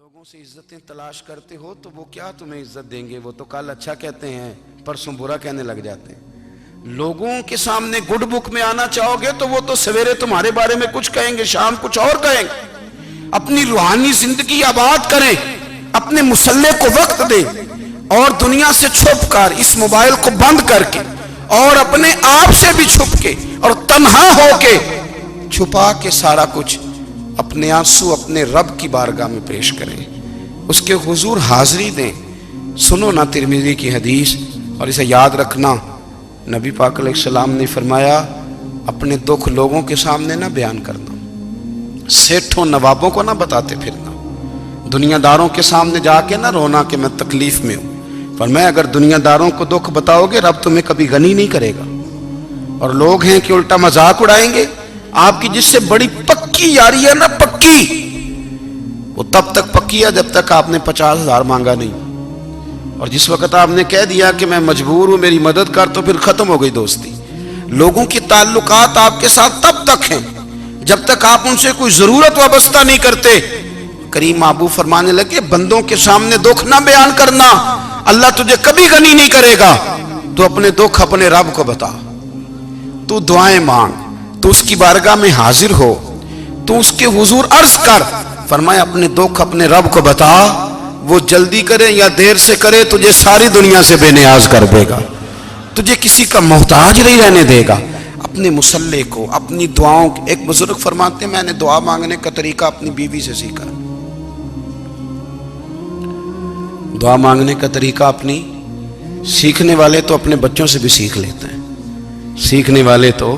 لوگوں سے عزتیں تلاش کرتے ہو تو وہ کیا تمہیں عزت دیں گے؟ وہ تو کل اچھا کہتے ہیں، پرسوں برا کہنے لگ جاتے ہیں۔ لوگوں کے سامنے گڈ بک میں آنا چاہو گے تو وہ تو سویرے تمہارے بارے میں کچھ کہیں گے، شام کچھ اور کہیں گے۔ اپنی روحانی زندگی آباد کریں، اپنے مسلح کو وقت دیں، اور دنیا سے چھپ کر اس موبائل کو بند کر کے اور اپنے آپ سے بھی چھپ کے اور تنہا ہو کے چھپا کے سارا کچھ اپنے آنسو اپنے رب کی بارگاہ میں پیش کریں، اس کے حضور حاضری دیں۔ سنو نا ترمذی کی حدیث اور اسے یاد رکھنا، نبی پاک علیہ السلام نے فرمایا اپنے دکھ لوگوں کے سامنے نہ بیان کرنا، سیٹھوں نوابوں کو نہ بتاتے پھرنا، دنیا داروں کے سامنے جا کے نہ رونا کہ میں تکلیف میں ہوں۔ فرمایا اگر دنیا داروں کو دکھ بتاؤ گے رب تمہیں کبھی غنی نہیں کرے گا، اور لوگ ہیں کہ الٹا مذاق اڑائیں گے۔ آپ کی جس سے بڑی پکی یاری ہے نا، پکی، وہ تب تک پکی ہے جب تک آپ نے 50,000 مانگا نہیں، اور جس وقت آپ نے کہہ دیا کہ میں مجبور ہوں میری مدد کر تو پھر ختم ہو گئی دوستی۔ لوگوں کی تعلقات آپ کے ساتھ تب تک ہیں جب تک آپ ان سے کوئی ضرورت وابستہ نہیں کرتے۔ کریم محبوب فرمانے لگے بندوں کے سامنے دکھ نہ بیان کرنا، اللہ تجھے کبھی غنی نہیں کرے گا۔ تو اپنے دکھ اپنے رب کو بتا، تو دعائیں مانگ، تو اس کی بارگاہ میں حاضر ہو، تو اس کے حضور عرض کر۔ فرمایا اپنے دکھ اپنے رب کو بتا، وہ جلدی کرے یا دیر سے کرے تجھے ساری دنیا سے بے نیاز کر دے گا، تجھے کسی کا محتاج نہیں رہنے دے گا۔ اپنے مسلح کو، اپنی دعاؤں، ایک بزرگ فرماتے ہیں میں نے دعا مانگنے کا طریقہ اپنی بیوی سے سیکھا، دعا مانگنے کا طریقہ اپنی، سیکھنے والے تو اپنے بچوں سے بھی سیکھ لیتے ہیں، سیکھنے والے تو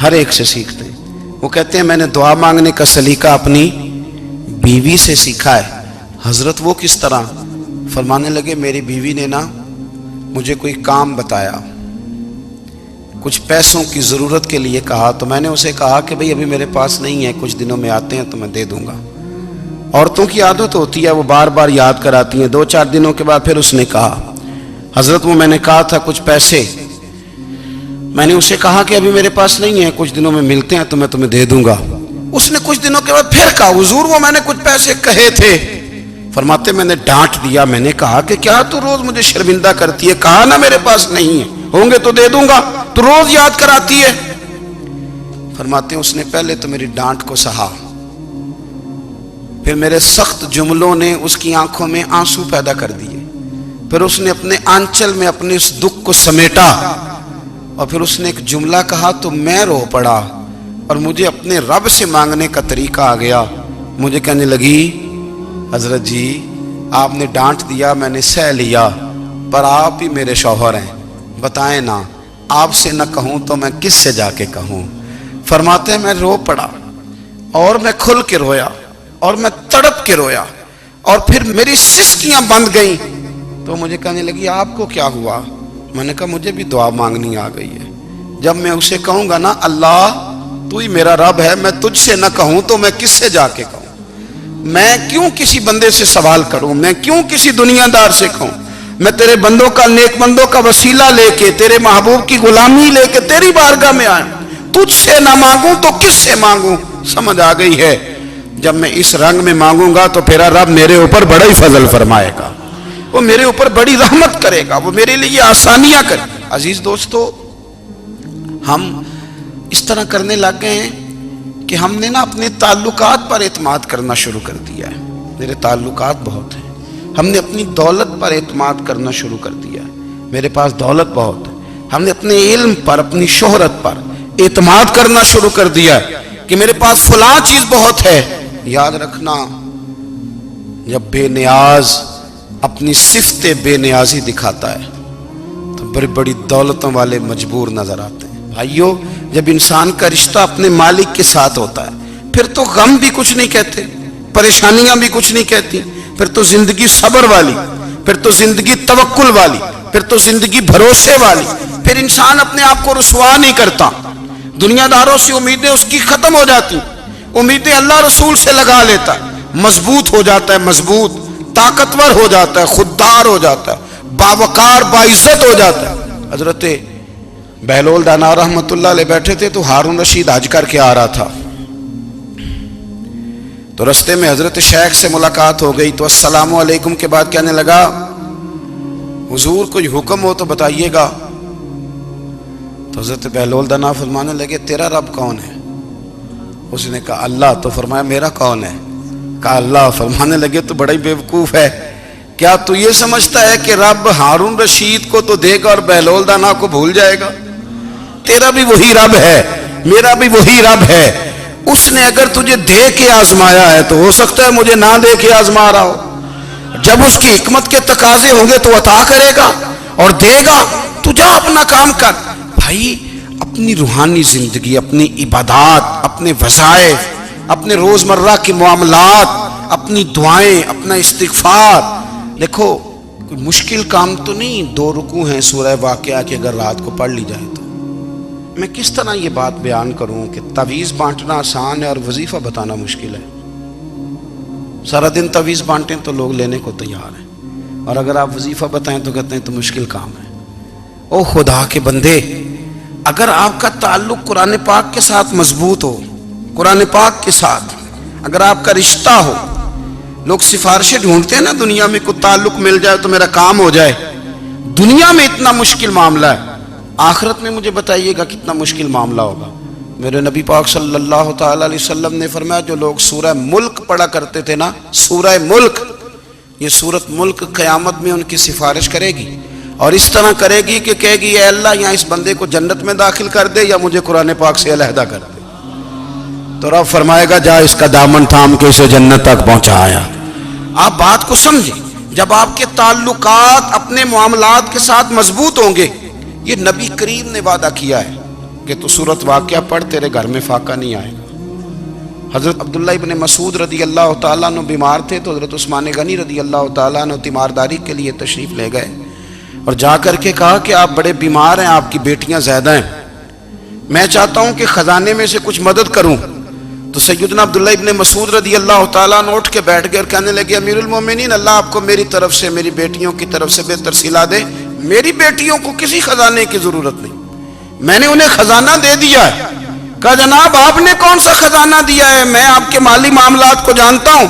ہر ایک سے سیکھتے ہیں۔ وہ کہتے ہیں میں نے دعا مانگنے کا سلیقہ اپنی بیوی سے سیکھا ہے۔ حضرت وہ کس طرح؟ فرمانے لگے میری بیوی نے نا مجھے کوئی کام بتایا، کچھ پیسوں کی ضرورت کے لیے کہا، تو میں نے اسے کہا کہ بھئی ابھی میرے پاس نہیں ہے، کچھ دنوں میں آتے ہیں تو میں دے دوں گا۔ عورتوں کی عادت ہوتی ہے وہ بار بار یاد کراتی ہیں، 2-4 دنوں کے بعد پھر اس نے کہا حضرت وہ میں نے کہا تھا کچھ پیسے، میں نے اسے کہا کہ ابھی میرے پاس نہیں ہے، کچھ دنوں میں ملتے ہیں تو میں تمہیں دے دوں گا۔ اس نے کچھ دنوں کے بعد پھر کہا حضور وہ میں نے کچھ پیسے کہے تھے۔ فرماتے میں نے ڈانٹ دیا، میں نے کہا کہ کیا تو روز مجھے شرمندہ کرتی ہے، کہا نا میرے پاس نہیں ہے، ہوں گے تو دے دوں گا، تو روز یاد کراتی ہے۔ فرماتے ہیں اس نے پہلے تو میری ڈانٹ کو سہا، پھر میرے سخت جملوں نے اس کی آنکھوں میں آنسو پیدا کر دیے، پھر اس نے اپنے آنچل میں اپنے اس دکھ کو سمیٹا، اور پھر اس نے ایک جملہ کہا تو میں رو پڑا، اور مجھے اپنے رب سے مانگنے کا طریقہ آ گیا۔ مجھے کہنے لگی حضرت جی آپ نے ڈانٹ دیا میں نے سہ لیا، پر آپ ہی میرے شوہر ہیں، بتائیں نا آپ سے نہ کہوں تو میں کس سے جا کے کہوں۔ فرماتے ہیں میں رو پڑا، اور میں کھل کے رویا، اور میں تڑپ کے رویا، اور پھر میری سسکیاں بند گئیں۔ تو مجھے کہنے لگی آپ کو کیا ہوا؟ میں نے کہا مجھے بھی دعا مانگنی آ گئی ہے، جب میں اسے کہوں گا نا اللہ تو ہی میرا رب ہے، میں تجھ سے نہ کہوں تو میں کس سے جا کے کہوں؟ میں کیوں کسی بندے سے سوال کروں؟ میں کیوں کسی دنیا دار سے کہوں؟ میں تیرے بندوں کا، نیک بندوں کا وسیلہ لے کے، تیرے محبوب کی غلامی لے کے تیری بارگاہ میں آئوں، تجھ سے نہ مانگوں تو کس سے مانگوں؟ سمجھ آ گئی ہے جب میں اس رنگ میں مانگوں گا تو پھر رب میرے اوپر بڑا ہی فضل فرمائے گا، وہ میرے اوپر بڑی رحمت کرے گا، وہ میرے لیے آسانیاں کرے گا۔ عزیز دوستو ہم اس طرح کرنے لگ گئے ہیں کہ ہم نے نا اپنے تعلقات پر اعتماد کرنا شروع کر دیا ہے۔ میرے تعلقات بہت ہیں، ہم نے اپنی دولت پر اعتماد کرنا شروع کر دیا ہے، میرے پاس دولت بہت ہے۔ ہم نے اپنے علم پر، اپنی شہرت پر اعتماد کرنا شروع کر دیا ہے کہ میرے پاس فلاں چیز بہت ہے۔ یاد رکھنا جب بے نیاز اپنی صفت بے نیازی دکھاتا ہے تو بڑی بڑی دولتوں والے مجبور نظر آتے ہیں۔ بھائیو جب انسان کا رشتہ اپنے مالک کے ساتھ ہوتا ہے پھر تو غم بھی کچھ نہیں کہتے، پریشانیاں بھی کچھ نہیں کہتی، پھر تو زندگی صبر والی، پھر تو زندگی توکل والی، پھر تو زندگی بھروسے والی، پھر انسان اپنے آپ کو رسوا نہیں کرتا، دنیا داروں سے امیدیں اس کی ختم ہو جاتی، امیدیں اللہ رسول سے لگا لیتا ہے، مضبوط ہو جاتا ہے، مضبوط، طاقتور ہو جاتا ہے، خوددار ہو جاتا ہے، باوقار باعزت ہو جاتا ہے۔ حضرت بہلول دانا رحمت اللہ علیہ بیٹھے تھے تو ہارون رشید حج کر کے آ رہا تھا، تو رستے میں حضرت شیخ سے ملاقات ہو گئی تو السلام علیکم کے بعد کہنے لگا حضور کوئی حکم ہو تو بتائیے گا. تو حضرت بہلول دنا فرمانے لگے تیرا رب کون ہے؟ اس نے کہا اللہ. تو فرمایا میرا کون ہے؟ کہا اللہ. فرمانے لگے تو بڑا ہی بیوقوف ہے، کیا تو یہ سمجھتا ہے کہ رب ہارون رشید کو تو دے گا اور بہلول دانا کو بھول جائے گا؟ تیرا بھی وہی رب ہے، میرا بھی وہی رب ہے. اس نے اگر تجھے دے کے آزمایا ہے تو ہو سکتا ہے مجھے نہ دے کے آزما رہا ہو. جب اس کی حکمت کے تقاضے ہوں گے تو عطا کرے گا اور دے گا. تو جا اپنا کام کر. بھائی اپنی روحانی زندگی، اپنی عبادات، اپنے وظائف، اپنے روزمرہ کے معاملات، اپنی دعائیں، اپنا استغفار. دیکھو کوئی مشکل کام تو نہیں 2 رکوع ہیں سورہ واقعہ کہ اگر رات کو پڑھ لی جائے تو. میں کس طرح یہ بات بیان کروں کہ تعویذ بانٹنا آسان ہے اور وظیفہ بتانا مشکل ہے. سارا دن تعویذ بانٹیں تو لوگ لینے کو تیار ہیں، اور اگر آپ وظیفہ بتائیں تو کہتے ہیں تو مشکل کام ہے. او خدا کے بندے، اگر آپ کا تعلق قرآن پاک کے ساتھ مضبوط ہو، قرآن پاک کے ساتھ اگر آپ کا رشتہ ہو، لوگ سفارشیں ڈھونڈتے ہیں نا دنیا میں، کوئی تعلق مل جائے تو میرا کام ہو جائے. دنیا میں اتنا مشکل معاملہ ہے، آخرت میں مجھے بتائیے گا کتنا مشکل معاملہ ہوگا. میرے نبی پاک صلی اللہ تعالی علیہ وسلم نے فرمایا جو لوگ سورہ ملک پڑھا کرتے تھے نا، سورہ ملک، یہ سورت ملک قیامت میں ان کی سفارش کرے گی، اور اس طرح کرے گی کہ کہے گی اے اللہ یہاں اس بندے کو جنت میں داخل کر دے یا مجھے قرآن پاک سے علیحدہ کر دے. تو رب فرمائے گا جا اس کا دامن تھام کے اسے جنت تک پہنچایا. آپ بات کو سمجھیں، جب آپ کے تعلقات اپنے معاملات کے ساتھ مضبوط ہوں گے. یہ نبی کریم نے وعدہ کیا ہے کہ تو سورت واقعہ پڑھ تیرے گھر میں فاقہ نہیں آئے گا. حضرت عبداللہ ابن مسعود رضی اللہ تعالیٰ عنہ بیمار تھے تو حضرت عثمان غنی رضی اللہ تعالیٰ عنہ تیمارداری کے لیے تشریف لے گئے اور جا کر کے کہا کہ آپ بڑے بیمار ہیں، آپ کی بیٹیاں زیادہ ہیں، میں چاہتا ہوں کہ خزانے میں سے کچھ مدد کروں. تو سیدنا عبداللہ ابن مسعود رضی اللہ تعالیٰ عنہ اٹھ کے بیٹھ گئے اور کہنے لگے امیر المومنین، اللہ آپ کو میری طرف سے، میری بیٹیوں کی طرف سے بہتر صلہ دے. میری بیٹیوں کو کسی خزانے کی ضرورت نہیں، میں نے انہیں خزانہ دے دیا ہے. کہا جناب آپ نے کون سا خزانہ دیا ہے، میں آپ کے مالی معاملات کو جانتا ہوں.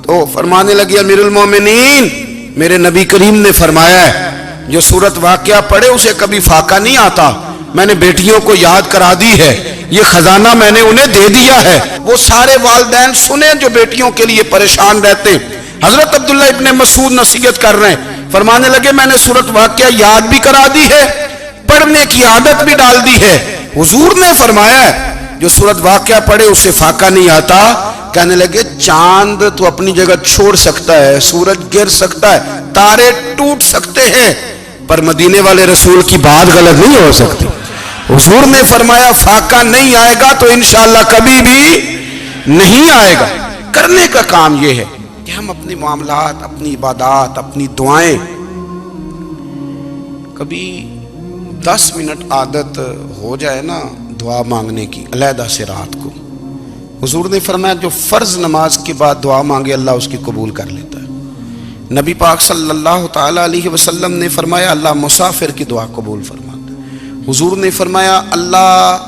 تو فرمانے لگے امیر المومنین، میرے نبی کریم نے فرمایا ہے جو سورت واقعہ پڑھے اسے کبھی فاقہ نہیں آتا. میں نے بیٹیوں کو یاد کرا دی ہے، یہ خزانہ میں نے انہیں دے دیا ہے. وہ سارے والدین سنیں جو بیٹیوں کے لیے پریشان رہتے ہیں. حضرت عبداللہ ابن مسعود نصیحت کر رہے ہیں، فرمانے لگے میں نے سورت واقعہ یاد بھی کرا دی ہے، پڑھنے کی عادت بھی ڈال دی ہے. حضور نے فرمایا ہے جو سورت واقعہ پڑھے اسے فاقہ نہیں آتا. کہنے لگے چاند تو اپنی جگہ چھوڑ سکتا ہے، سورج گر سکتا ہے، تارے ٹوٹ سکتے ہیں، پر مدینے والے رسول کی بات غلط نہیں ہو سکتی. حضور نے فرمایا فاقہ نہیں آئے گا تو انشاءاللہ کبھی بھی نہیں آئے گا. کرنے کا کام یہ ہے کہ ہم اپنے معاملات، اپنی عبادات، اپنی دعائیں کبھی 10 منٹ عادت ہو جائے نا دعا مانگنے کی علیحدہ سے رات کو. حضور نے فرمایا جو فرض نماز کے بعد دعا مانگے اللہ اس کی قبول کر لیتا ہے. نبی پاک صلی اللہ تعالی علیہ وسلم نے فرمایا اللہ مسافر کی دعا قبول فرماتا ہے. حضور نے فرمایا اللہ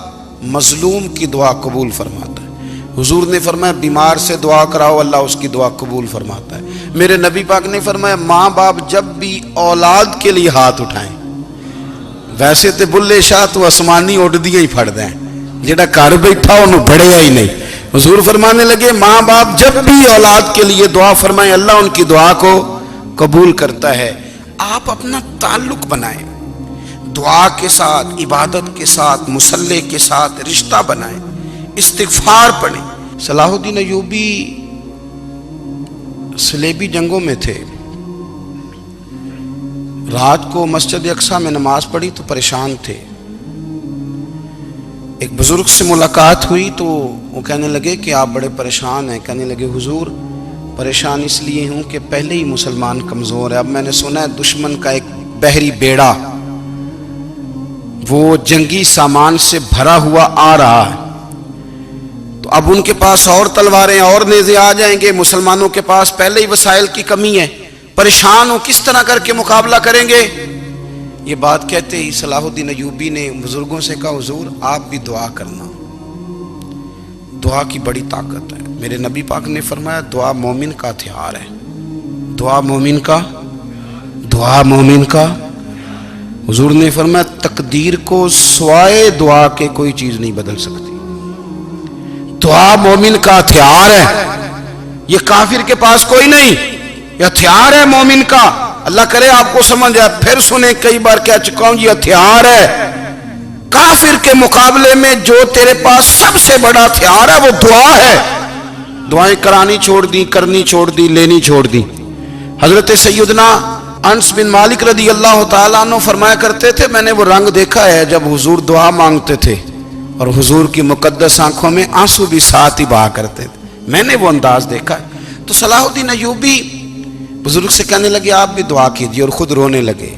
مظلوم کی دعا قبول فرماتا ہے. حضور نے فرمایا بیمار سے دعا کراؤ اللہ اس کی دعا قبول فرماتا ہے. میرے نبی پاک نے فرمایا ماں باپ جب بھی اولاد کے لیے ہاتھ اٹھائیں، ویسے تے بلے شاہ تو آسمانی اڑ دیا ہی پھڑ دیں، جڑا گھر بیٹھا انہوں بڑھیا ہی نہیں. حضور فرمانے لگے ماں باپ جب بھی اولاد کے لیے دعا فرمائیں اللہ ان کی دعا کو قبول کرتا ہے. آپ اپنا تعلق بنائیں دعا کے ساتھ، عبادت کے ساتھ، مصلی کے ساتھ رشتہ بنائیں، استغفار پڑھیں. صلاح الدین ایوبی صلیبی جنگوں میں تھے، رات کو مسجد اقصی میں نماز پڑھی تو پریشان تھے. ایک بزرگ سے ملاقات ہوئی تو وہ کہنے لگے کہ آپ بڑے پریشان ہیں. کہنے لگے حضور پریشان اس لیے ہوں کہ پہلے ہی مسلمان کمزور ہے، اب میں نے سنا ہے دشمن کا ایک بحری بیڑا وہ جنگی سامان سے بھرا ہوا آ رہا ہے، تو اب ان کے پاس اور تلواریں اور نیزے آ جائیں گے، مسلمانوں کے پاس پہلے ہی وسائل کی کمی ہے، پریشان ہو کس طرح کر کے مقابلہ کریں گے. یہ بات کہتے ہی صلاح الدین ایوبی نے بزرگوں سے کہا حضور آپ بھی دعا کرنا. دعا کی بڑی طاقت ہے. میرے نبی پاک نے فرمایا دعا مومن کا ہتھیار ہے. دعا مومن کا، دعا مومن کا. حضور نے فرمایا تقدیر کو سوائے دعا کے کوئی چیز نہیں بدل سکتی. دعا مومن کا ہتھیار ہے. یہ کافر کے پاس کوئی نہیں، یہ ہتھیار ہے مومن کا. اللہ کرے آپ کو سمجھ آئے. پھر سنیں، کئی بار کہہ چکا ہوں یہ ہتھیار ہے. کافر کے مقابلے میں جو تیرے پاس سب سے بڑا ہتھیار ہے وہ دعا ہے. دعائیں کرانی چھوڑ دی، کرنی چھوڑ دی، لینی چھوڑ دی. حضرت سیدنا انس بن مالک رضی اللہ تعالیٰ عنہ فرمایا کرتے تھے میں نے وہ رنگ دیکھا ہے جب حضور دعا مانگتے تھے اور حضور کی مقدس آنکھوں میں آنسو بھی ساتھ ہی بہا کرتے تھے. میں نے وہ انداز دیکھا ہے. تو صلاح الدین ایوبی بزرگ سے کہنے لگے آپ بھی دعا کیجئے، اور خود رونے لگے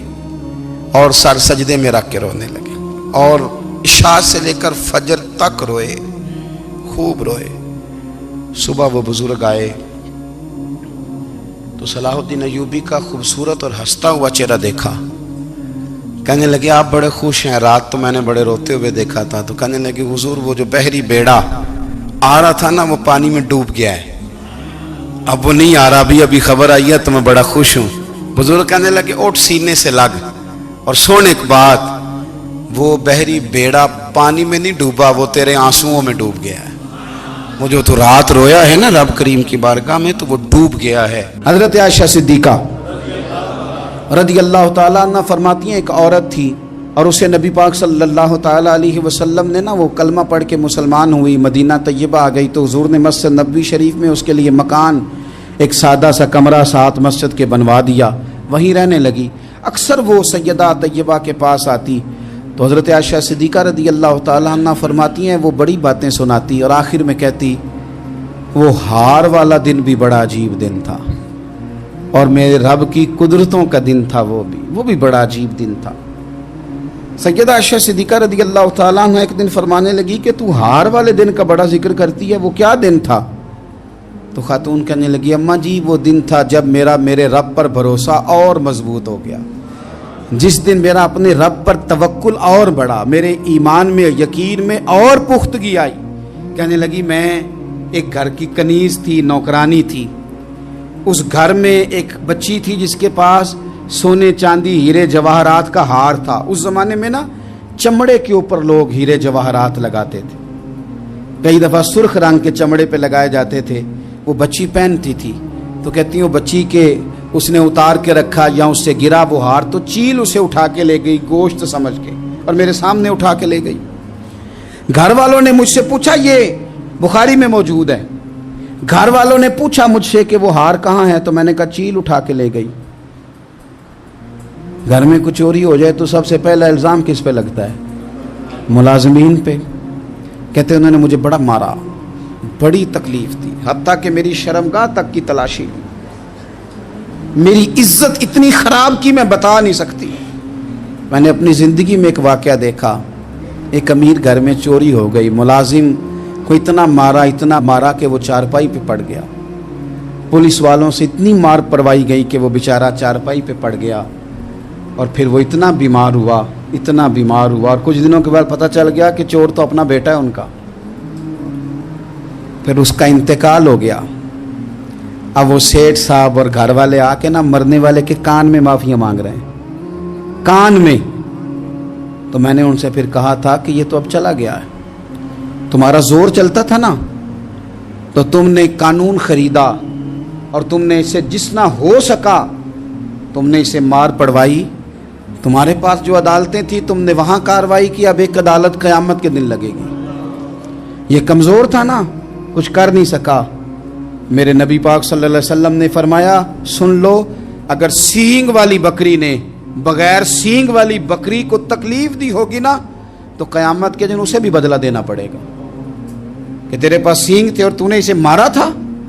اور سر سجدے میں رکھ کے رونے لگے اور عشاء سے لے کر فجر تک روئے، خوب روئے. صبح وہ بزرگ آئے تو صلاح الدین ایوبی کا خوبصورت اور ہنستا ہوا چہرہ دیکھا. کہنے لگے آپ بڑے خوش ہیں، رات تو میں نے بڑے روتے ہوئے دیکھا تھا. تو کہنے لگے حضور وہ جو بحری بیڑا آ رہا تھا نا وہ پانی میں ڈوب گیا ہے، اب وہ نہیں آ رہا، ابھی خبر آئی ہے تو میں بڑا خوش ہوں. بزرگ کہنے لگے اٹھ سینے سے لگ اور سن ایک بات، وہ بحری بیڑا پانی میں نہیں ڈوبا، وہ تیرے آنسوؤں میں ڈوب گیا ہے. وہ جو تو رات رویا ہے نا رب کریم کی بارگاہ میں تو وہ ڈوب گیا ہے. حضرت عائشہ صدیقہ رضی اللہ تعالیٰ عنہ فرماتی ہیں ایک عورت تھی اور اسے نبی پاک صلی اللہ تعالیٰ علیہ وسلم نے نا وہ کلمہ پڑھ کے مسلمان ہوئی، مدینہ طیبہ آ گئی تو حضور نے مسجد نبوی شریف میں اس کے لیے مکان، ایک سادہ سا کمرہ ساتھ مسجد کے بنوا دیا، وہیں رہنے لگی. اکثر وہ سیدہ طیبہ کے پاس آتی تو حضرت عائشہ صدیقہ رضی اللہ تعالیٰ عنہ فرماتی ہیں وہ بڑی باتیں سناتی اور آخر میں کہتی وہ ہار والا دن بھی بڑا عجیب دن تھا اور میرے رب کی قدرتوں کا دن تھا، وہ بھی بڑا عجیب دن تھا. سیدہ عائشہ صدیقہ رضی اللہ تعالیٰ عنہ ایک دن فرمانے لگی کہ تو ہار والے دن کا بڑا ذکر کرتی ہے، وہ کیا دن تھا؟ تو خاتون کہنے لگی اماں جی وہ دن تھا جب میرے رب پر بھروسہ اور مضبوط ہو گیا، جس دن میرا اپنے رب پر توکل اور بڑھا، میرے ایمان میں یقین میں اور پختگی آئی. کہنے لگی میں ایک گھر کی کنیز تھی، نوکرانی تھی. اس گھر میں ایک بچی تھی جس کے پاس سونے چاندی ہیرے جواہرات کا ہار تھا. اس زمانے میں نا چمڑے کے اوپر لوگ ہیرے جواہرات لگاتے تھے، کئی دفعہ سرخ رنگ کے چمڑے پہ لگائے جاتے تھے. وہ بچی پہنتی تھی تو کہتی ہوں بچی کے اس نے اتار کے رکھا یا اس سے گرا وہ ہار تو چیل اسے اٹھا کے لے گئی گوشت سمجھ کے اور میرے سامنے اٹھا کے لے گئی. گھر والوں نے مجھ سے پوچھا، یہ بخاری میں موجود ہے، گھر والوں نے پوچھا مجھ سے کہ وہ ہار کہاں ہے تو میں نے کہا چیل اٹھا کے لے گئی. گھر میں کچھ چوری ہو جائے تو سب سے پہلا الزام کس پہ لگتا ہے؟ ملازمین پہ. کہتے انہوں نے مجھے بڑا مارا، بڑی تکلیف تھی، حتیٰ کہ میری شرمگاہ تک کی تلاشی لی، میری عزت اتنی خراب کی میں بتا نہیں سکتی. میں نے اپنی زندگی میں ایک واقعہ دیکھا، ایک امیر گھر میں چوری ہو گئی، ملازم کو اتنا مارا کہ وہ چارپائی پہ پڑ گیا. پولیس والوں سے اتنی مار پروائی گئی کہ وہ بیچارہ چارپائی پہ پڑ گیا اور پھر وہ اتنا بیمار ہوا اور کچھ دنوں کے بعد پتہ چل گیا کہ چور تو اپنا بیٹا ہے ان کا. پھر اس کا انتقال ہو گیا. اب وہ سیٹھ صاحب اور گھر والے آ کے نا مرنے والے کے کان میں معافیاں مانگ رہے ہیں، کان میں. تو میں نے ان سے پھر کہا تھا کہ یہ تو اب چلا گیا ہے، تمہارا زور چلتا تھا نا تو تم نے قانون خریدا اور تم نے اسے جتنا ہو سکا تم نے اسے مار پڑوائی. تمہارے پاس جو عدالتیں تھیں تم نے وہاں کارروائی کی، اب ایک عدالت قیامت کے دن لگے گی. یہ کمزور تھا نا، کچھ کر نہیں سکا. میرے نبی پاک صلی اللہ علیہ وسلم نے فرمایا سن لو، اگر سینگ والی بکری نے بغیر سینگ والی بکری کو تکلیف دی ہوگی نا تو قیامت کے دن اسے بھی بدلہ دینا پڑے گا کہ تیرے پاس سینگ تھے اور تو نے اسے مارا تھا.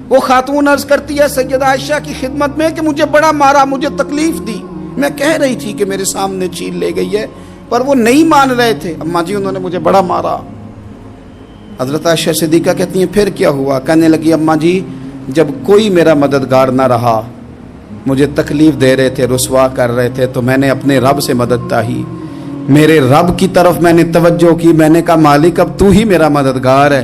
وہ خاتون عرض کرتی ہے سیدہ عائشہ کی خدمت میں کہ مجھے بڑا مارا، مجھے تکلیف دی. میں کہہ رہی تھی کہ میرے سامنے چیل لے گئی ہے پر وہ نہیں مان رہے تھے. اماں جی انہوں نے مجھے بڑا مارا. حضرت عائشہ صدیقہ کہتی ہیں پھر کیا ہوا؟ کہنے لگی اماں جی جب کوئی میرا مددگار نہ رہا، مجھے تکلیف دے رہے تھے، رسوا کر رہے تھے، تو میں نے اپنے رب سے مدد چاہی، میرے رب کی طرف میں نے توجہ کی. میں نے کہا مالک اب تو ہی میرا مددگار ہے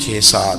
6-7,